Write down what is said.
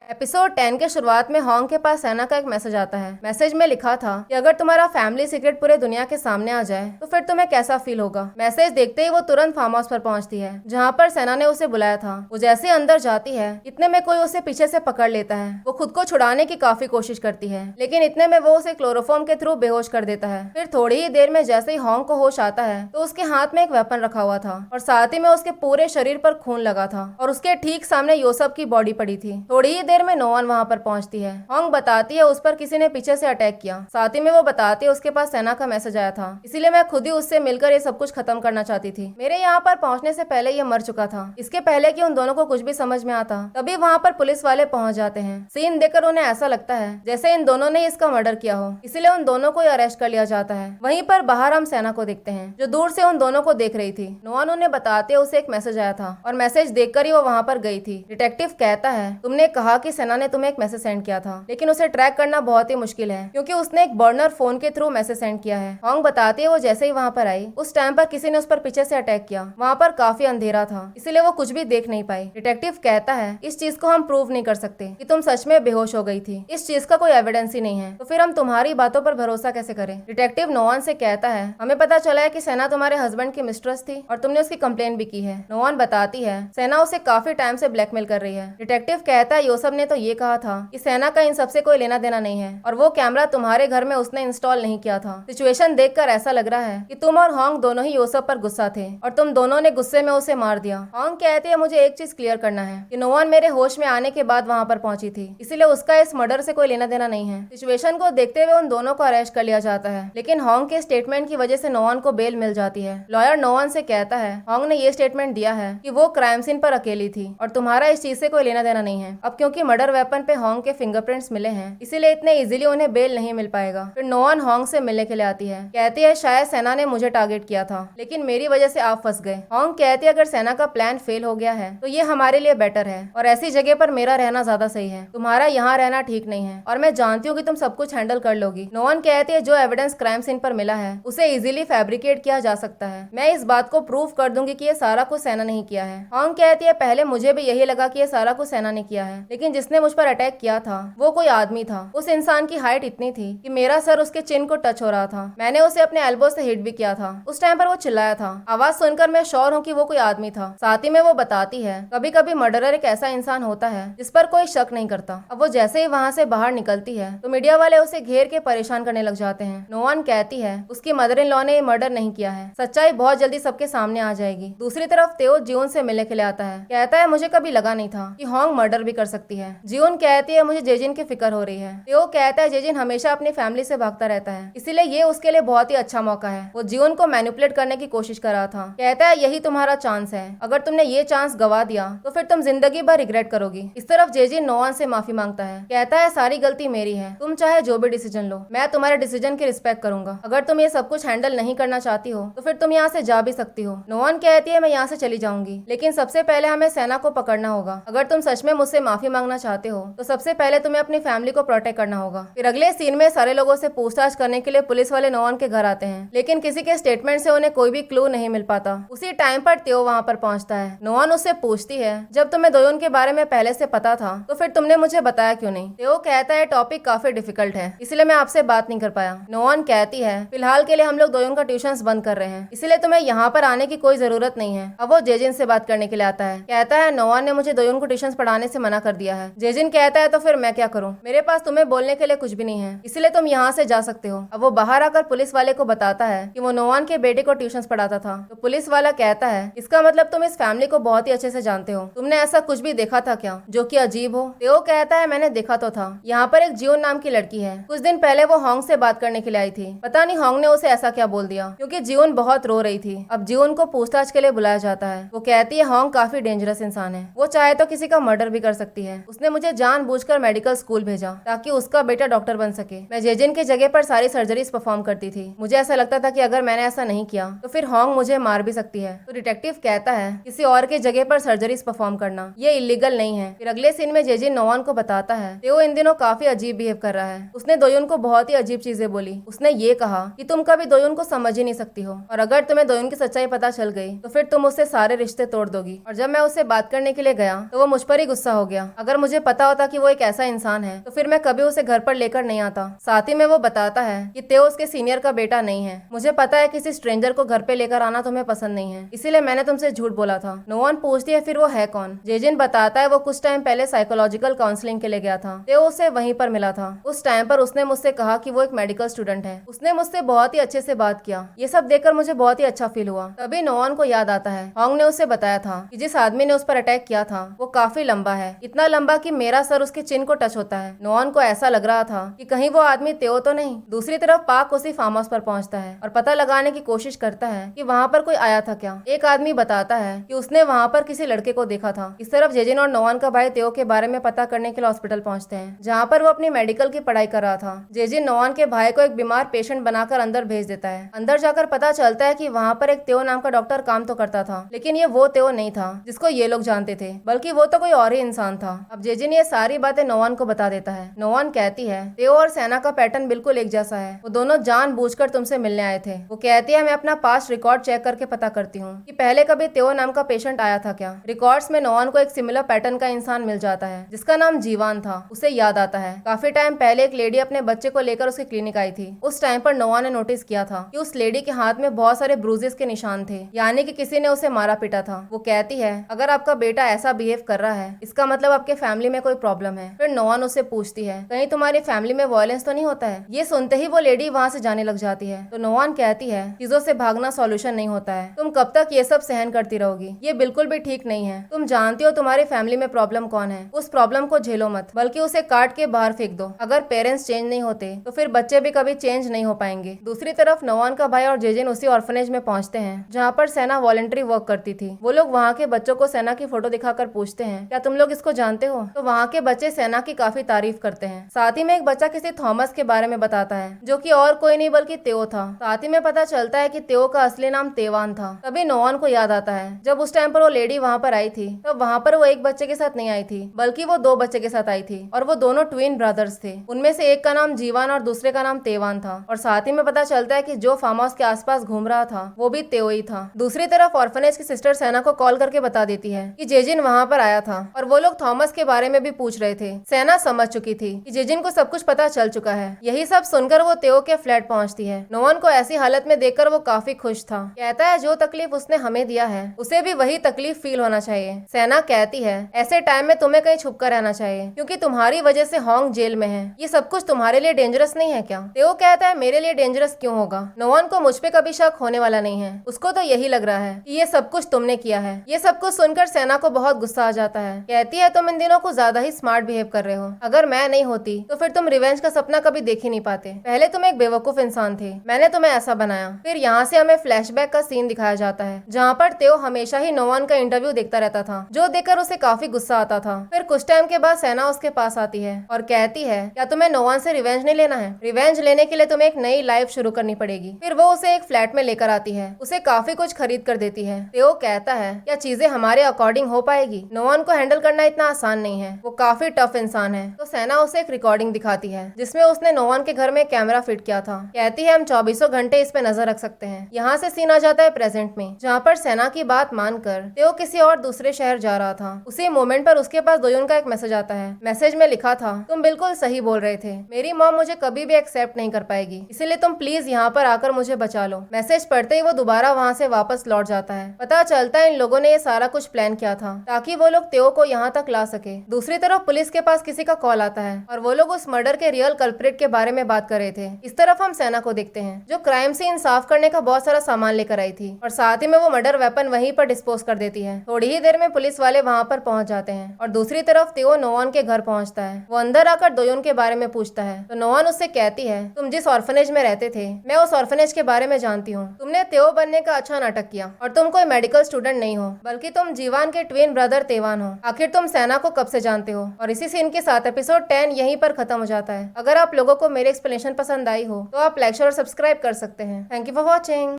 Episode 10 के शुरुआत में होंग के पास सेना का एक मैसेज आता है। मैसेज में लिखा था कि अगर तुम्हारा फैमिली सीक्रेट पूरे दुनिया के सामने आ जाए तो फिर तुम्हें कैसा फील होगा। मैसेज देखते ही वो तुरंत फार्म हाउस पर पहुंचती है जहां पर सेना ने उसे बुलाया था। वो जैसे अंदर जाती है इतने में कोई उसे पीछे से पकड़ लेता है। वो खुद को छुड़ाने की काफी कोशिश करती है लेकिन इतने में वो उसे क्लोरोफॉर्म के थ्रू बेहोश कर देता है। फिर थोड़ी ही देर में जैसे ही होंग को होश आता है तो उसके हाथ में एक वेपन रखा हुआ था और साथ ही में उसके पूरे शरीर पर खून लगा था और उसके ठीक सामने योसेफ की बॉडी पड़ी थी। थोड़ी ही देर में नोआन वहां पर पहुंचती है। होंग बताती है उस पर किसी ने पीछे से अटैक किया। साथ ही में वो बताती है उसके पास सेना का मैसेज आया था, इसीलिए मैं खुद ही उससे मिलकर ये सब कुछ खत्म करना चाहती थी। मेरे यहाँ पर पहुंचने से पहले ये मर चुका था। इसके पहले कि उन दोनों को कुछ भी समझ में आता तभी वहाँ पर पुलिस वाले पहुंच जाते हैं। सीन देखकर उन्हें ऐसा लगता है जैसे इन दोनों ने इसका मर्डर किया हो, इसीलिए उन दोनों को अरेस्ट कर लिया जाता है। वहीं पर बाहर हम सेना को देखते हैं जो दूर से उन दोनों को देख रही थी। नोआन उन्हें बताते हुए उसे एक मैसेज आया था और मैसेज देखकर ही वो वहाँ पर गई थी। डिटेक्टिव कहता है तुमने कहा कि सेना ने तुम्हें एक मैसेज सेंड किया था लेकिन उसे ट्रैक करना बहुत ही मुश्किल है क्योंकि उसने एक बर्नर फोन के थ्रू मैसेज सेंड किया है। होंग बताती है वो जैसे ही वहाँ पर आई उस टाइम पर किसी ने उस पर पीछे से अटैक किया। वहाँ पर काफी अंधेरा था इसीलिए वो कुछ भी देख नहीं पाई। डिटेक्टिव कहता है इस चीज को हम प्रूव नहीं कर सकते कि तुम सच में बेहोश हो गई थी। इस चीज का कोई एविडेंस ही नहीं है तो फिर हम तुम्हारी बातों पर भरोसा कैसे करें। डिटेक्टिव नोआन से कहता है हमें पता चला है कि सेना तुम्हारे हस्बैंड की मिस्ट्रेस थी और तुमने उसकी कंप्लेन भी की है। नोआन बताती है सेना उसे काफी टाइम से ब्लैकमेल कर रही है। डिटेक्टिव कहता है योसेफ ने तो ये कहा था कि सेना का इन सबसे कोई लेना देना नहीं है और वो कैमरा तुम्हारे घर में उसने इंस्टॉल नहीं किया था। सिचुएशन देखकर ऐसा लग रहा है कि तुम और होंग दोनों ही योसेफ पर गुस्सा थे और तुम दोनों ने गुस्से में उसे मार दिया। होंग कहती है मुझे एक चीज क्लियर करना है कि नोआन मेरे होश में आने के बाद वहाँ पर पहुंची थी, इसीलिए उसका इस मर्डर से कोई लेना देना नहीं है। सिचुएशन को देखते हुए उन दोनों को अरेस्ट कर लिया जाता है लेकिन होंग के स्टेटमेंट की वजह से नोआन को बेल मिल जाती है। लॉयर नोआन से कहता है होंग ने ये स्टेटमेंट दिया है कि वो क्राइम सीन पर अकेली थी और तुम्हारा इस चीज से कोई लेना देना नहीं है। अब क्योंकि मर्डर वेपन पे होंग के फिंगरप्रिंट्स मिले हैं इसीलिए इतने इजीली उन्हें बेल नहीं मिल पाएगा। फिर नोआन होंग से मिलने के लिए आती है। कहती है शायद सेना ने मुझे टारगेट किया था लेकिन मेरी वजह से आप फंस गए। होंग कहती है अगर सेना का प्लान फेल हो गया है तो ये हमारे लिए बेटर है और ऐसी जगह पर मेरा रहना ज्यादा सही है। तुम्हारा यहाँ रहना ठीक नहीं है और मैं जानती हूँ कि तुम सब कुछ हैंडल कर लोगी। नोआन कहती है जो एविडेंस क्राइम सीन पर मिला है उसे इजीली फैब्रिकेट किया जा सकता है। मैं इस बात को प्रूव कर दूंगी कि ये सारा कुछ सेना नहीं किया है। होंग कहती है पहले मुझे भी यही लगा कि ये सारा कुछ सेना ने किया है लेकिन जिसने मुझ पर अटैक किया था वो कोई आदमी था। उस इंसान की हाइट इतनी थी कि मेरा सर उसके चिन को टच हो रहा था। मैंने उसे अपने एल्बो से हिट भी किया था। उस टाइम पर वो चिल्लाया था। आवाज सुनकर मैं श्योर हूँ कि वो कोई आदमी था। साथ ही में वो बताती है कभी कभी मर्डरर एक ऐसा इंसान होता है जिस पर कोई शक नहीं करता। अब वो जैसे ही वहाँ से बाहर निकलती है तो मीडिया वाले उसे घेर के परेशान करने लग जाते हैं। नोआन कहती है उसकी मदर इन लॉ ने मर्डर नहीं किया है, सच्चाई बहुत जल्दी सबके सामने आ जाएगी। दूसरी तरफ तेओ जियोन से मिलने के लिए आता है। कहता है मुझे कभी लगा नहीं था कि होंग मर्डर भी कर सकती है। जियोन कहती है मुझे जेजिन की फिक्र हो रही है। तेओ कहता है जेजिन हमेशा अपनी फैमिली से भागता रहता है इसीलिए ये उसके लिए बहुत ही अच्छा मौका है। वो जियोन को मैनिपुलेट करने की कोशिश कर रहा था। कहता है यही तुम्हारा चांस है, अगर तुमने ये चांस गवा दिया तो फिर तुम जिंदगी भर रिग्रेट करोगी। इस तरफ जेजिन नोआन से माफी मांगता है। कहता है सारी गलती मेरी है, तुम चाहे जो भी डिसीजन लो मैं तुम्हारे डिसीजन की रिस्पेक्ट करूंगा। अगर तुम ये सब कुछ हैंडल नहीं करना चाहती हो तो फिर तुम यहाँ से जा भी सकती हो। नोआन कहती है मैं यहाँ से चली जाऊंगी लेकिन सबसे पहले हमें सेना को पकड़ना होगा। अगर तुम सच में मुझसे माफी मांगना चाहते हो तो सबसे पहले तुम्हें अपनी फैमिली को प्रोटेक्ट करना होगा। फिर अगले सीन में सारे लोगों से पूछताछ करने के लिए पुलिस वाले नोआन के घर आते हैं लेकिन किसी के स्टेटमेंट से उन्हें कोई भी क्लू नहीं मिल पाता। उसी टाइम पर तेओ वहाँ पर पहुँचता है। नोआन उससे पूछती है जब तुम्हें दोयोन के बारे में पहले से पता था तो फिर तुमने मुझे बताया क्यों नहीं। तेओ कहता है टॉपिक काफी डिफिकल्ट है इसलिए मैं आपसे बात नहीं कर पाया। नोआन कहती है फिलहाल के लिए हम लोग दोयोन का ट्यूशन बंद कर रहे हैं इसलिए तुम्हें यहाँ पर आने की कोई जरूरत नहीं है। अब वो जेजिन से बात करने के लिए आता है। कहता है नोआन ने मुझे दोयोन को ट्यूशन पढ़ाने से मना कर दिया है। जेजिन कहता है तो फिर मैं क्या करूँ, मेरे पास तुम्हें बोलने के लिए कुछ भी नहीं है इसलिए तुम यहाँ से जा सकते हो। अब वो बाहर आकर पुलिस वाले को बताता है कि वो नोआन के बेटे को ट्यूशन पढ़ाता था। तो पुलिस वाला कहता है इसका मतलब तुम इस फैमिली को बहुत ही अच्छे से जानते हो, तुमने ऐसा कुछ भी देखा था क्या जो कि अजीब हो। तेओ कहता है मैंने देखा तो था, यहाँ पर एक जियोन नाम की लड़की है, कुछ दिन पहले वो होंग से बात करने के लिए आई थी। पता नहीं होंग ने उसे ऐसा क्या बोल दिया क्योंकि जियोन बहुत रो रही थी। अब जियोन को पूछताछ के लिए बुलाया जाता है। वो कहती है होंग काफी डेंजरस इंसान है, वो चाहे तो किसी का मर्डर भी कर सकती है। उसने मुझे जानबूझकर मेडिकल स्कूल भेजा ताकि उसका बेटा डॉक्टर बन सके। मैं जेजिन की जगह पर सारी सर्जरीज परफॉर्म करती थी। मुझे ऐसा लगता था कि अगर मैंने ऐसा नहीं किया तो फिर होंग मुझे मार भी सकती है। तो डिटेक्टिव कहता है किसी और के जगह पर सर्जरीज परफॉर्म करना ये इलीगल नहीं है। फिर अगले सीन में जेजिन नोआन को बताता है तेओ इन दिनों काफी अजीब बिहेव कर रहा है। उसने दोयोन को बहुत ही अजीब चीजें बोली। उसने ये कहा कि तुम कभी दोयोन को समझ ही नहीं सकती हो और अगर तुम्हें दोयोन की सच्चाई पता चल गई तो फिर तुम उससे सारे रिश्ते तोड़ दोगी। और जब मैं उससे बात करने के लिए गया तो वो मुझ पर ही गुस्सा हो गया। अगर अगर मुझे पता होता कि वो एक ऐसा इंसान है तो फिर मैं कभी उसे घर पर लेकर नहीं आता। साथ ही में वो बताता है कि तेओ उसके सीनियर का बेटा नहीं है। मुझे पता है किसी स्ट्रेंजर को घर पे लेकर आना तुम्हें पसंद नहीं है, इसीलिए मैंने तुमसे झूठ बोला था। नोआन पूछती है फिर वो है कौन। जेजिन बताता है वो कुछ टाइम पहले साइकोलॉजिकल काउंसलिंग के लिए गया था। तेओ उसे वहीं पर मिला था। उस टाइम पर उसने मुझसे कहा कि वो एक मेडिकल स्टूडेंट है। उसने मुझसे बहुत ही अच्छे से बात किया। ये सब देखकर मुझे बहुत ही अच्छा फील हुआ। तभी नोआन को याद आता है होंग ने उसे बताया था कि जिस आदमी ने उस पर अटैक किया था वो काफी लंबा है, इतना लंबा कि मेरा सर उसके चिन को टच होता है। नोआन को ऐसा लग रहा था कि कहीं वो आदमी तेओ तो नहीं। दूसरी तरफ पाक उसी फार्म हाउस पर पहुंचता है और पता लगाने की कोशिश करता है कि वहाँ पर कोई आया था क्या। एक आदमी बताता है कि उसने वहाँ पर किसी लड़के को देखा था। इस तरफ जेजिन और नोआन का भाई तेओ के बारे में पता करने के लिए हॉस्पिटल पहुंचते हैं, जहाँ पर वो अपनी मेडिकल की पढ़ाई कर रहा था। जेजिन नोआन के भाई को एक बीमार पेशेंट बनाकर अंदर भेज देता है। अंदर जाकर पता चलता है कि वहाँ पर एक तेओ नाम का डॉक्टर काम तो करता था, लेकिन ये वो तेओ नहीं था जिसको ये लोग जानते थे, बल्कि वो तो कोई और ही इंसान था। अब जेजिन ये सारी बातें नोआन को बता देता है। नोआन कहती है तेओ और सेना का पैटर्न बिल्कुल एक जैसा है। वो दोनों जानबूझकर तुमसे मिलने आए थे। वो कहती है मैं अपना पास्ट रिकॉर्ड चेक करके पता करती हूँ कि पहले कभी तेओ नाम का पेशेंट आया था क्या। रिकॉर्ड्स में नोआन को एक सिमिलर पैटर्न का इंसान मिल जाता है जिसका नाम जीवान था। उसे याद आता है काफी टाइम पहले एक लेडी अपने बच्चे को लेकर उसके क्लिनिक आई थी। उस टाइम पर नोआन ने नोटिस किया था कि उस लेडी के हाथ में बहुत सारे ब्रूजेस के निशान थे, यानी कि किसी ने उसे मारा पीटा था। वो कहती है अगर आपका बेटा ऐसा बिहेव कर रहा है इसका मतलब आपके फैमिली में कोई प्रॉब्लम है। फिर नोआन उससे पूछती है कहीं तुम्हारी फैमिली में वायलेंस तो नहीं होता है। ये सुनते ही वो लेडी वहाँ से जाने लग जाती है। तो नोआन कहती है चीजों से भागना सॉल्यूशन नहीं होता है। तुम कब तक ये सब सहन करती रहोगी, ये बिल्कुल भी ठीक नहीं है। तुम जानती हो तुम्हारी फैमिली में प्रॉब्लम कौन है, उस प्रॉब्लम को झेलो मत, बल्कि उसे काट के बाहर फेंक दो। अगर पेरेंट्स चेंज नहीं होते तो फिर बच्चे भी कभी चेंज नहीं हो पाएंगे। दूसरी तरफ नोआन का भाई और जेजिन उसी ऑर्फनेज में पहुंचते हैं जहाँ पर सेना वॉलंटरी वर्क करती थी। वो लोग वहाँ के बच्चों को सेना की फोटो दिखाकर पूछते हैं क्या तुम लोग इसको जानते हो। तो वहाँ के बच्चे सेना की काफी तारीफ करते हैं। साथ ही में एक बच्चा किसी थॉमस के बारे में बताता है जो कि और कोई नहीं बल्कि तेओ था। साथ ही में पता चलता है कि तेओ का असली नाम तेवान था। तभी नोआन को याद आता है जब उस टाइम पर वो लेडी वहाँ पर आई थी तब वहाँ पर वो एक बच्चे के साथ नहीं आई थी बल्कि वो दो बच्चे के साथ आई थी और वो दोनों ट्विन ब्रदर्स थे। उनमें से एक का नाम जीवान और दूसरे का नाम तेवान था। और साथ ही में पता चलता है कि जो फार्म हाउस के आसपास घूम रहा था वो भी तेओ ही था। दूसरी तरफ ऑर्फनेज की सिस्टर सेना को कॉल करके बता देती है कि जेजिन वहाँ पर आया था और वो लोग थॉमस के बारे में भी पूछ रहे थे। सेना समझ चुकी थी कि जेजिन को सब कुछ पता चल चुका है। यही सब सुनकर वो तेओ के फ्लैट पहुंचती है। नोआन को ऐसी हालत में देखकर वो काफी खुश था। कहता है जो तकलीफ उसने हमें दिया है उसे भी वही तकलीफ फील होना चाहिए। सेना कहती है ऐसे टाइम में तुम्हें कहीं छुप कर रहना चाहिए क्योंकि तुम्हारी वजह से होंग जेल में है। ये सब कुछ तुम्हारे लिए डेंजरस नहीं है क्या। तेओ कहता है मेरे लिए डेंजरस क्यों होगा। नोआन को मुझ पे कभी शक होने वाला नहीं है। उसको तो यही लग रहा है कि ये सब कुछ तुमने किया है। ये सब कुछ सुनकर सेना को बहुत गुस्सा आ जाता है। कहती है तुम इन दिनों को ज्यादा ही स्मार्ट बिहेव कर रहे हो। अगर मैं नहीं होती तो फिर तुम रिवेंज का सपना कभी देख ही नहीं पाते। पहले तुम एक बेवकूफ इंसान थे, मैंने तुम्हें ऐसा बनाया। फिर यहाँ से हमें फ्लैशबैक का सीन दिखाया जाता है जहाँ पर तेओ हमेशा ही नोआन का इंटरव्यू देखता रहता था, जो देखकर उसे काफी गुस्सा आता था। फिर कुछ टाइम के बाद सेना उसके पास आती है और कहती है क्या तुम्हें नोआन से रिवेंज नहीं लेना है। रिवेंज लेने के लिए तुम्हें एक नई लाइफ शुरू करनी पड़ेगी। फिर वो उसे एक फ्लैट में लेकर आती है, उसे काफी कुछ खरीद कर देती है। तेओ कहता है क्या चीजें हमारे अकॉर्डिंग हो पाएगी। नोआन को हैंडल करना इतना आसान नहीं है, वो काफी टफ इंसान है। तो सेना उसे एक रिकॉर्डिंग दिखाती है जिसमें उसने नोआन के घर में कैमरा फिट किया था। कहती है हम 24 घंटे इस पे नजर रख सकते हैं। यहाँ से सीन आ जाता है प्रेजेंट में जहाँ पर सेना की बात मानकर तेओ किसी और दूसरे शहर जा रहा था। उसी मोमेंट पर उसके पास दोयुन का एक मैसेज आता है। मैसेज में लिखा था तुम बिल्कुल सही बोल रहे थे, मेरी मॉम मुझे कभी भी एक्सेप्ट नहीं कर पाएगी, इसीलिए तुम प्लीज यहाँ पर आकर मुझे बचा लो। मैसेज पढ़ते ही वो दोबारा वहाँ से वापस लौट जाता है। पता चलता है इन लोगों ने ये सारा कुछ प्लान किया था ताकि वो लोग तेओ को यहाँ तक ला सके। दूसरी तरफ पुलिस के पास किसी का कॉल आता है और वो लोग उस मर्डर के रियल कल्प्रिट के बारे में बात कर रहे थे। इस तरफ हम सेना को देखते हैं जो क्राइम सीन साफ करने का बहुत सारा सामान लेकर आई थी और साथ ही में वो मर्डर वेपन वहीं पर डिस्पोज कर देती है। थोड़ी ही देर में पुलिस वाले वहाँ पर पहुंच जाते हैं और दूसरी तरफ तेओ नोआन के घर पहुंचता है। वो अंदर आकर दोयुन के बारे में पूछता है तो नोआन उससे कहती है तुम जिस ऑर्फनेज में रहते थे मैं उस ऑर्फनेज के बारे में जानती हूँ। तुमने तेओ बनने का अच्छा नाटक किया और तुम कोई मेडिकल स्टूडेंट नहीं हो बल्कि तुम जीवान के ट्विन ब्रदर तेवान हो। आखिर तुम सेना को कब से जानते हो। और इसी सीन के साथ एपिसोड 10 यहीं पर खत्म हो जाता है। अगर आप लोगों को मेरी एक्सप्लेनेशन पसंद आई हो तो आप लाइक शेयर और सब्सक्राइब कर सकते हैं। Thank you for watching.